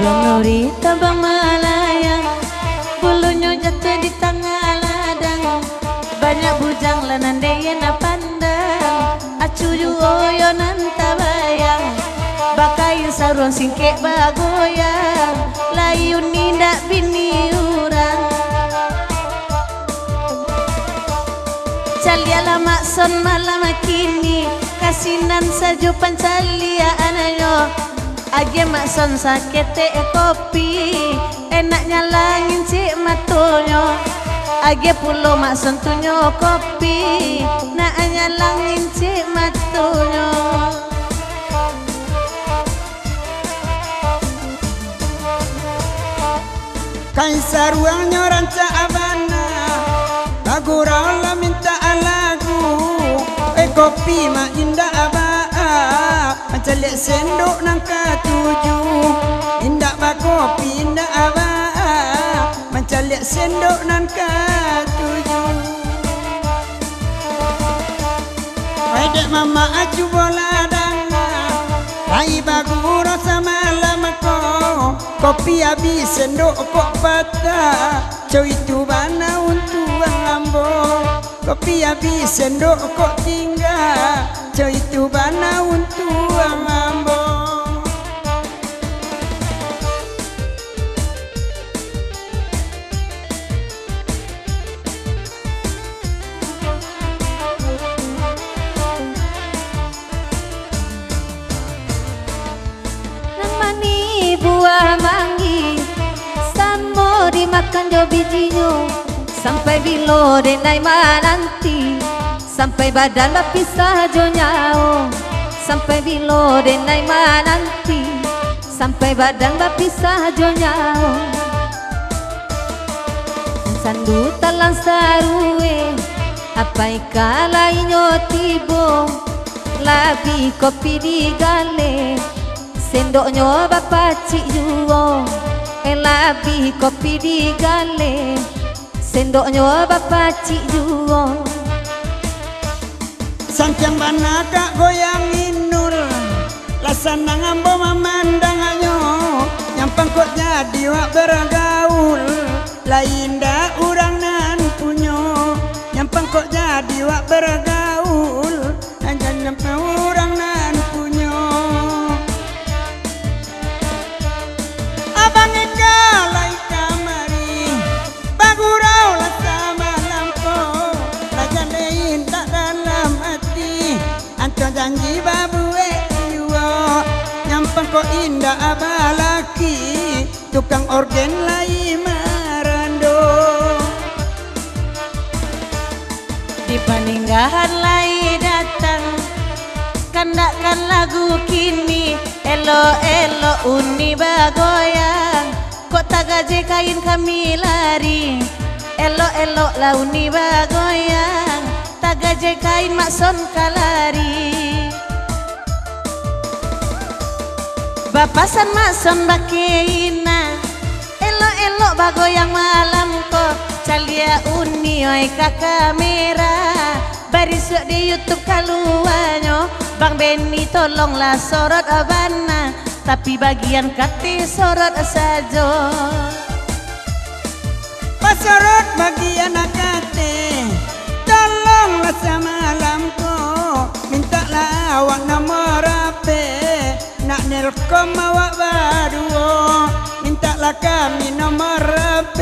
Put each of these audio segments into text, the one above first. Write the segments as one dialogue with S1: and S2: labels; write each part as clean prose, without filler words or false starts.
S1: Nuri tabang melayang, bulunya jatuh di tengah ladang. Banyak bujang lanan daya na pandang, acu juoyo nan tabayang. Bakain sarung singkek bagoyang, layun nindak bini urang. Calia makson malam kini, kasinan sajo pancalia ananyo. Age makson sakete kopi, enaknya langin cik matonyo. Age pulo makson tunyo kopi, naknya langin cik matonyo.
S2: Kaisar uangnya ranca abana, bagurau la minta lagu. Kopi ma indah abaa, mencalik sendok nang ketujuh. Indah ba kopi indah abaa, mencalik sendok nang ketujuh. Wai dek mama acu bola dana, hai bagurau sama lamako. Kopi habis sendok kok patah, cow itu bana untuk ambo. Kopi habis sendok kok tinggal, cow itu bana untuk ambo.
S1: Namani buah manggi, samo dimakan jo bijinya. Sampai bilo denai nanti, sampai badan berpisah jo nyao. Sampai bilo denai nanti, sampai badan berpisah jo nyao. Sandu talang sarue, apa ikalainya tibo. Labi kopi digale, sendoknya bapak cik juo. Labi kopi digale, sendoknya bapak cik juo.
S2: Sancang bana kak goyang inul, lasana ngambo memandangannya. Yang pangkot jadi wak bergaul, lain dah urang nan punyo. Yang pangkot jadi wak bergaul, jangan urang nan punyo. Abang egalai kamari, bagurau lah sama lampu. Raja lein tak dalam hati, anto janji babue yuo. Nyampang kok indah abalaki, tukang organ lai marando.
S1: Di paninggahan lai datang, kandakan lagu kini. Elo elo uni bagoyang, kok tagaje kain kami lari. Elo elo la uni bagoyang, tagaje kain makson kalari. Bapasan makson bakeina, elo elo bagoyang malam ko. Calia uni oi ka kamera, barisuk di YouTube kaluanyo. Bang Benny tolonglah sorot abana, tapi bagian kati sorot sajo.
S2: Pasorot bagian akate, tolonglah sama lampu. Mintalah awak nomor HP, nak nelkom awak baduo. Mintalah kami nomor HP,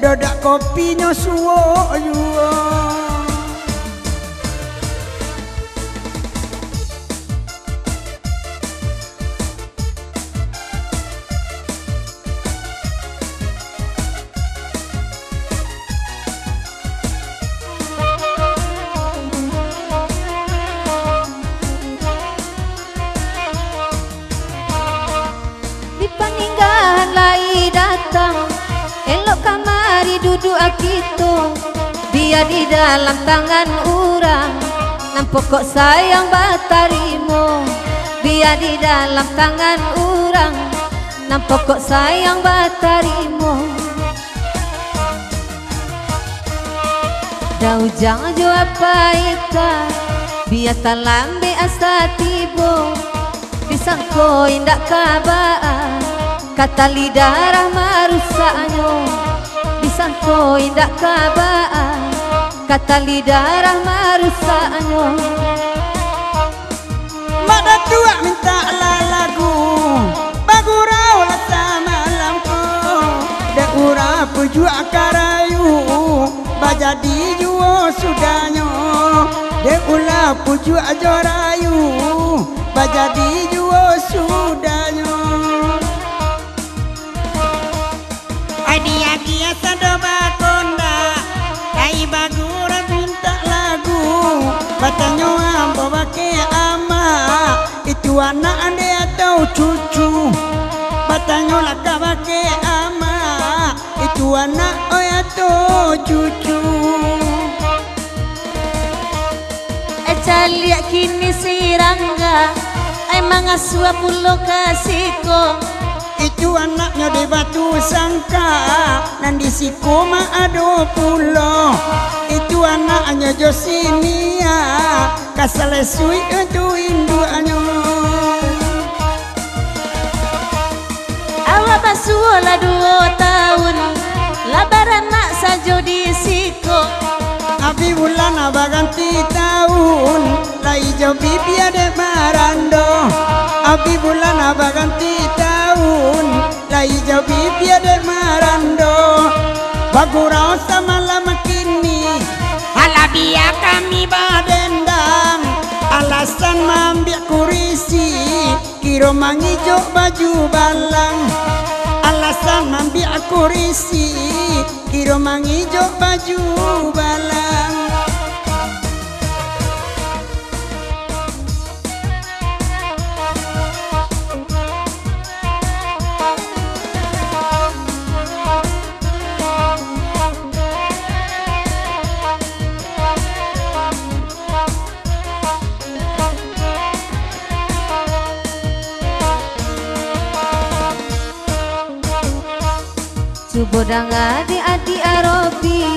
S2: dodak kopinya suwo yuo.
S1: Paninggahan lai datang, elok kamari duduk akito. Biar di dalam tangan orang, nampak kok sayang batarimo. Biar di dalam tangan orang, nampak kok sayang batarimo. Dau jangan jo apa ika, biar tak lambe asa tibo. Disangko indak kabar, kata lidah marusaknya disangko indak kabaan, kata lidah marusaknya.
S2: Mak tua minta lagu bagurau lasa malamku, dek ura pujua karayu bajadi juo sudanyo, dek ula pujua jorayu bajadi juo sudanyo. Adia kia sadoba konda kai bagura minta lagu batanyo ambo bake ama itu anak ande atau cucu batanyo laka bake ama itu anak oi atau cucu.
S1: Calia kini sirangga ai mangasua pulo kasiko,
S2: itu anaknya di batu sangka nan di sikoma ado pulo, itu anaknya Josinia kasalesui itu induanyo.
S1: awak basuola 2 tahun labaran nak sajo di siko,
S2: Abi bulan baganti tahun lai jo bibi ade marando, abi bulan baganti tahun lai jo bibi ade marando. Bagurau samalam kini halabia kami badendang, alasan mambiak kurisi kiro mangijo baju balang, alasan mambiak kurisi kiro mangijo baju balang.
S1: Subodang adi arobi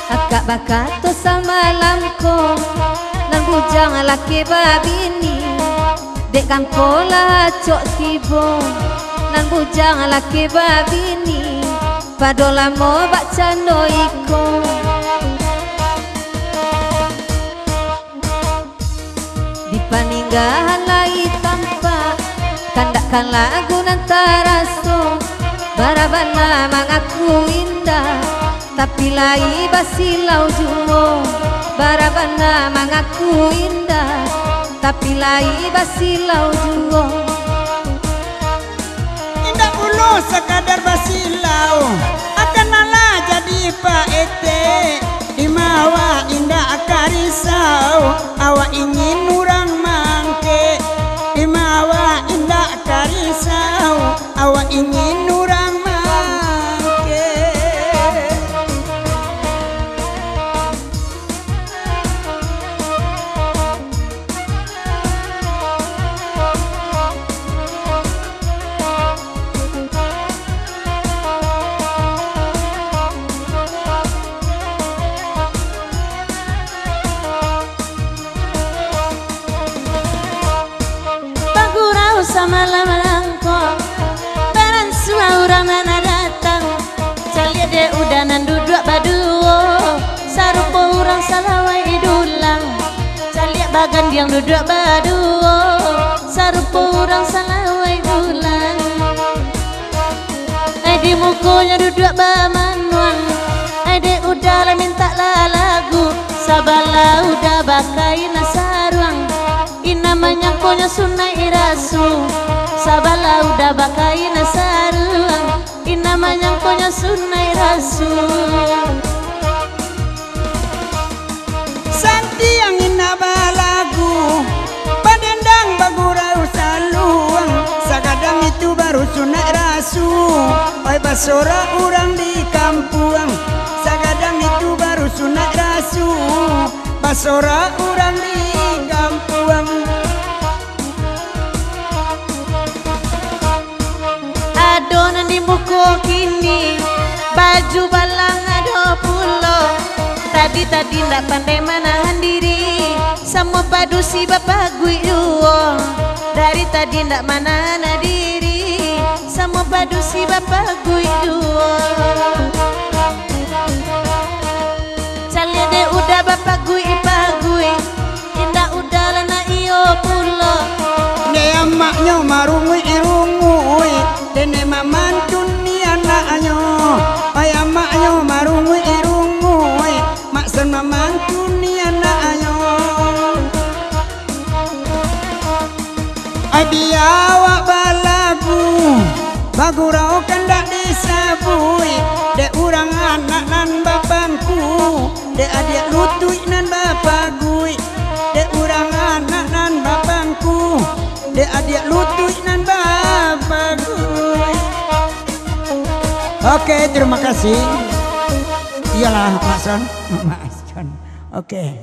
S1: akak bakato samalamko nan bujang laki babini dek kangkola cok tibo nan bujang laki babini padola mo bak cando iko. Di paninggahan lai tampak kandakan lagu nan taraso, barabana mangaku indah tapi lai basilau juo, barabana mangaku indah tapi lai basilau juo.
S2: Indah puluh sekadar basilau akan nala jadi paete dimawa indah karisau awak ingin urang mangke, dimawa indah karisau awak ingin urang mangke.
S1: Bagurau samalam langko baran suara mana datang, calia de udanan duduk baduo sarupo urang salawai idulang, calia bagan yang duduk baduo sarupo urang salawai idulang. Di mukonya duduk bamanuan, ade udah minta lagu sabala udah bakai nasaruang, inamanya konya sunai irasu sabala udah bakai nasaruang, inamanya konya sunai rasu.
S2: Santi yang inabalagu padendang bagurau saluang, sagadang itu baru sunai rasu. Oi basora urang di kampuang, sagadang itu baru sunat rasu. Basora urang di kampuang.
S1: Adonan di muko kini baju balang ado pulo, tadi ndak pandai menahan diri sama padu si bapak gue dari tadi ndak menahan diri sama padu si bapak gui duo. Calia de udah bapak gui pagui, indah udah lana iyo pulo.
S2: Ne amaknya marungui irungui, dene mamantun ni anaknya. Ay amaknya marungui irungui, maksan mamantun ni anaknya. Ay biawa balagu, bagurau kandak disabui, de urang anak nan bapangku, de adik lutui nan bapagui, de urang anak nan bapangku, de adik lutui nan bapagui. Oke, terima kasih. Iyalah Mas Son. Mas Son. Oke.